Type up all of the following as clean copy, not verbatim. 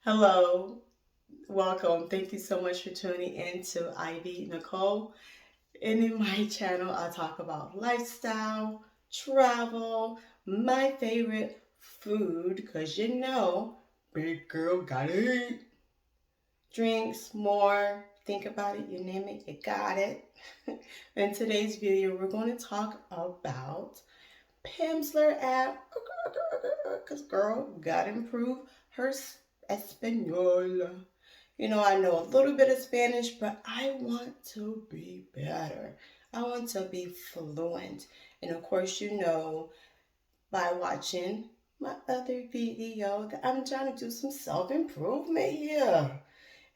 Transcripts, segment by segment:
Hello, welcome. Thank you so much for tuning in to Ivynicole. And in my channel, I talk about lifestyle, travel, my favorite food, because big girl gotta eat. Drinks, more, think about it, you name it, you got it. In today's video, we're going to talk about Pamsler app, because girl gotta improve her Espanol. I know a little bit of Spanish, but I want to be better. I want to be fluent. And of course, by watching my other video that I'm trying to do some self-improvement here.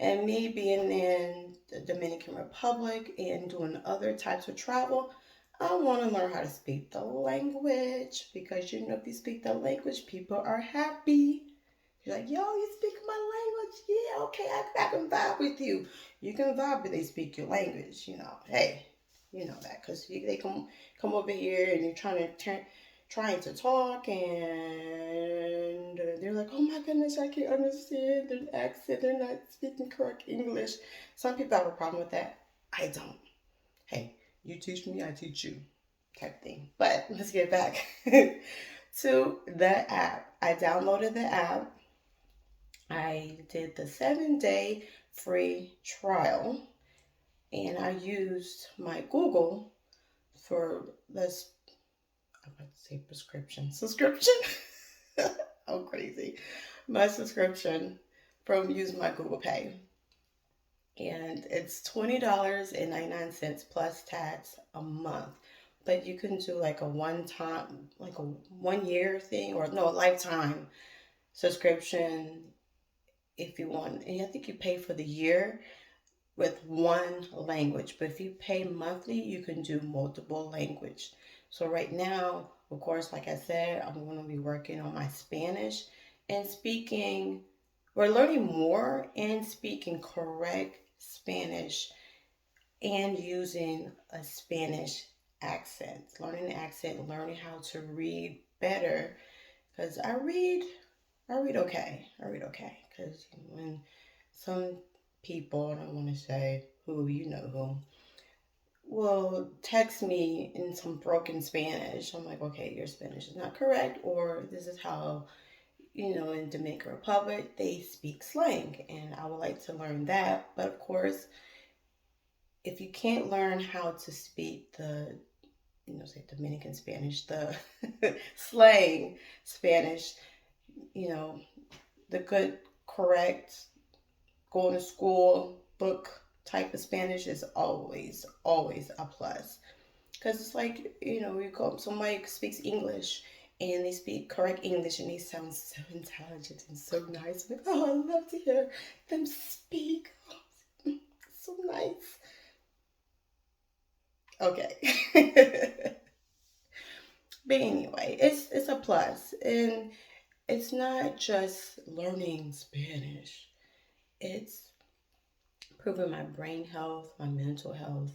And me being in the Dominican Republic and doing other types of travel, I want to learn how to speak the language because if you speak the language, people are happy. You're like, yo, you speak my language? Yeah, okay, I can vibe with you. You can vibe if they speak your language. Hey, you know that because they come over here and you're trying to talk and they're like, oh my goodness, I can't understand their accent. They're not speaking correct English. Some people have a problem with that. I don't. Hey, you teach me, I teach you type thing. But let's get back to the app. I downloaded the app. I did the 7-day free trial and I used my Google for this, I'm about to say subscription. I'm crazy. My subscription from using my Google Pay. And it's $20.99 plus tax a month. But you can do like a one time, like a 1 year thing, or no, a lifetime subscription if you want. And I think you pay for the year with one language. But if you pay monthly, you can do multiple language. So right now, of course, like I said, I'm going to be working on my Spanish and speaking. We're learning more and speaking correct Spanish and using a Spanish accent. Learning the accent, learning how to read better. Because I read okay. I read okay. Because when some people, I don't want to say who, who, will text me in some broken Spanish. I'm like, okay, your Spanish is not correct, or this is how, in Dominican Republic, they speak slang, and I would like to learn that. But of course, if you can't learn how to speak the, say Dominican Spanish, the slang Spanish, you know, the good, correct, going to school, book type of Spanish is always, always a plus. Because it's like, you go, somebody speaks English and they speak correct English and they sound so intelligent and so nice. Like, oh, I love to hear them speak. Oh, so nice. Okay. But anyway, it's a plus. And it's not just learning Spanish. It's improving my brain health, my mental health.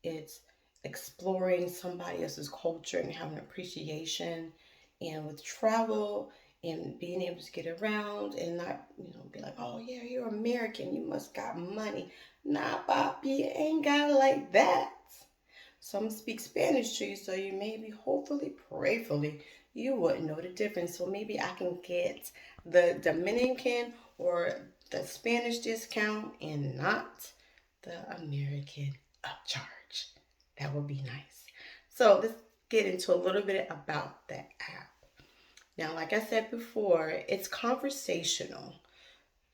It's exploring somebody else's culture and having appreciation. And with travel and being able to get around and not, be like, oh yeah, you're American, you must got money. Nah, Bobby, ain't got it like that. Some speak Spanish to you, so you maybe, hopefully, prayerfully, you wouldn't know the difference. So maybe I can get the Dominican or the Spanish discount and not the American upcharge. That would be nice. So let's get into a little bit about the app. Now, like I said before, it's conversational.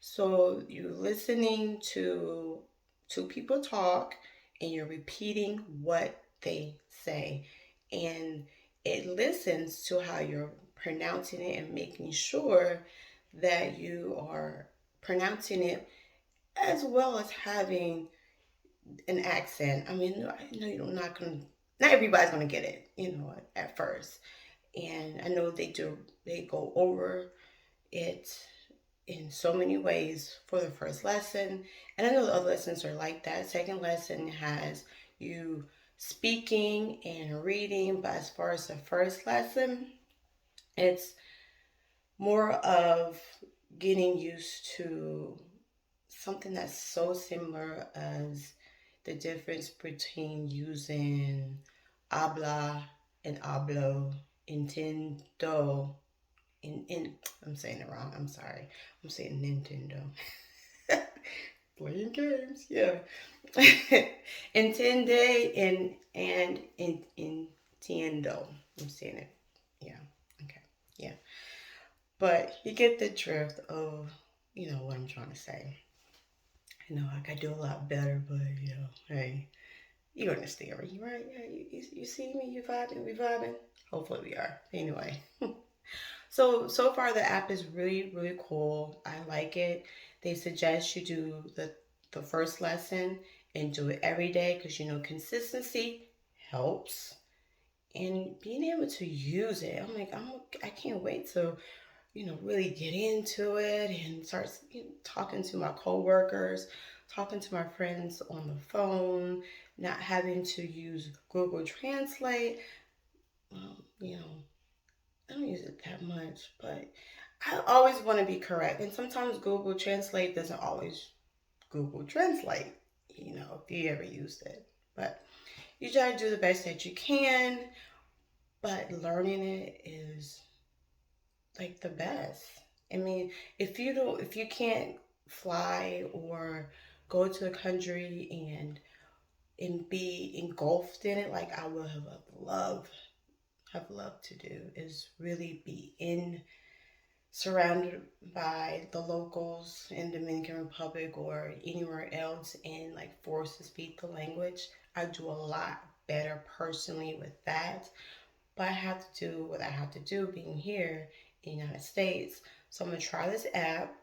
So you're listening to two people talk and you're repeating what they say. And it listens to how you're pronouncing it and making sure that you are pronouncing it as well as having an accent. I mean, I know you're not gonna, not everybody's gonna get it, at first. And I know they go over it in so many ways for the first lesson. And I know the other lessons are like that. Second lesson has you speaking and reading, but as far as the first lesson, it's more of getting used to something that's so similar as the difference between using habla and hablo, intendo, in I'm saying it wrong. I'm sorry. I'm saying Nintendo. Playing games, yeah. Entende and entiendo. I'm saying it. Yeah. Okay. Yeah. But you get the drift of, what I'm trying to say. I could do a lot better, but hey, you understand me, right? Yeah, you see me, you vibing, we vibing. Hopefully we are. Anyway, so far the app is really really cool. I like it. They suggest you do the first lesson and do it every day because consistency helps. And being able to use it, I can't wait to really get into it and start talking to my coworkers, talking to my friends on the phone, not having to use Google Translate. Um, you know, I don't use it that much, but I always want to be correct. And sometimes Google Translate doesn't always Google Translate, if you ever used it. But you try to do the best that you can, but learning it is like the best. I mean, if you can't fly or go to a country and be engulfed in it, like I would have loved to do, is really be in surrounded by the locals in Dominican Republic or anywhere else and like forced to speak the language. I do a lot better personally with that, but I have to do what I have to do being here in the United States. So I'm gonna try this app,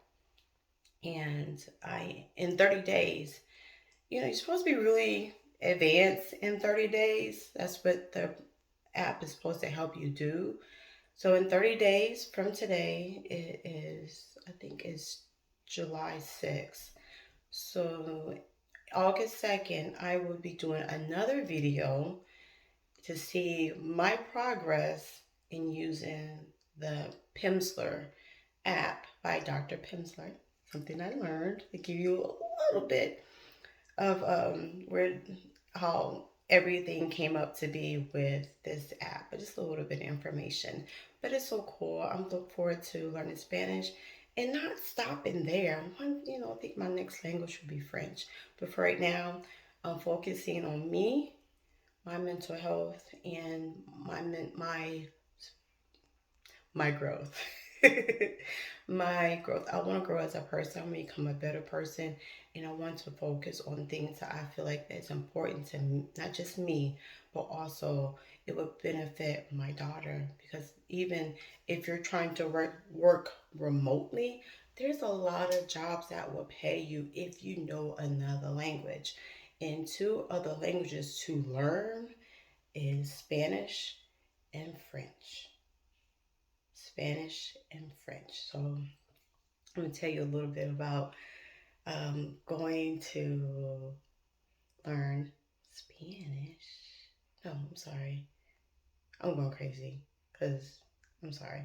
and I in 30 days, you're supposed to be really advanced in 30 days. That's what the app is supposed to help you do. So in 30 days from today, it is, I think it's July 6th. So August 2nd, I will be doing another video to see my progress in using the Pimsleur app by Dr. Pimsleur. Something I learned to give you a little bit of where how everything came up to be with this app, but just a little bit of information. But it's so cool. I'm looking forward to learning Spanish and not stopping there. I think my next language should be French. But for right now, I'm focusing on me, my mental health, and my growth. My growth. I want to grow as a person. I want to become a better person, and I want to focus on things that I feel like that's important to me, not just me, but also it would benefit my daughter. Because even if you're trying to work remotely, there's a lot of jobs that will pay you if you know another language. And two other languages to learn is Spanish and French. Spanish and French. So I'm going to tell you a little bit about going to learn Spanish. No, I'm sorry. I'm going crazy because I'm sorry.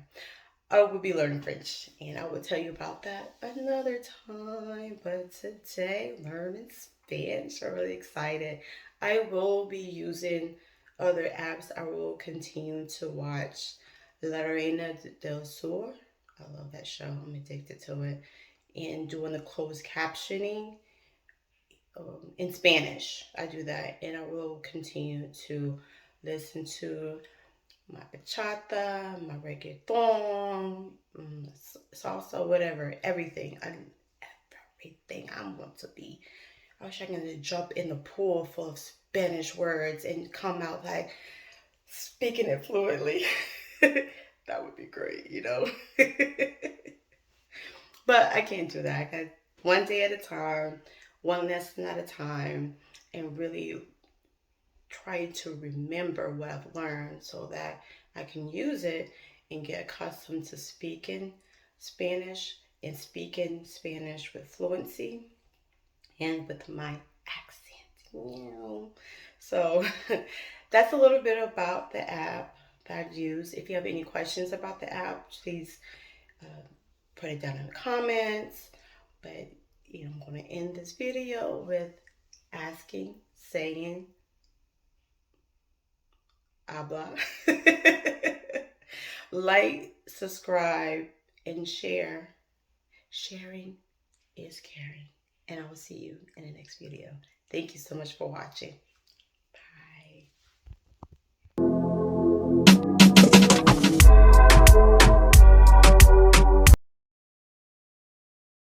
I will be learning French and I will tell you about that another time. But today, learning Spanish. I'm really excited. I will be using other apps. I will continue to watch La Reina del Sur. I love that show. I'm addicted to it. And doing the closed captioning in Spanish. I do that. And I will continue to listen to my bachata, my reggaeton, salsa, whatever, everything. Everything I want to be. I wish I could jump in the pool full of Spanish words and come out like speaking it fluently. That would be great. But I can't do that. I got one day at a time, one lesson at a time, and really try to remember what I've learned so that I can use it and get accustomed to speaking Spanish and speaking Spanish with fluency and with my accent. So that's a little bit about the app that I've used. If you have any questions about the app, please uh, put it down in the comments. But I'm going to end this video with saying, habla. Like, subscribe, and share. Sharing is caring. And I will see you in the next video. Thank you so much for watching.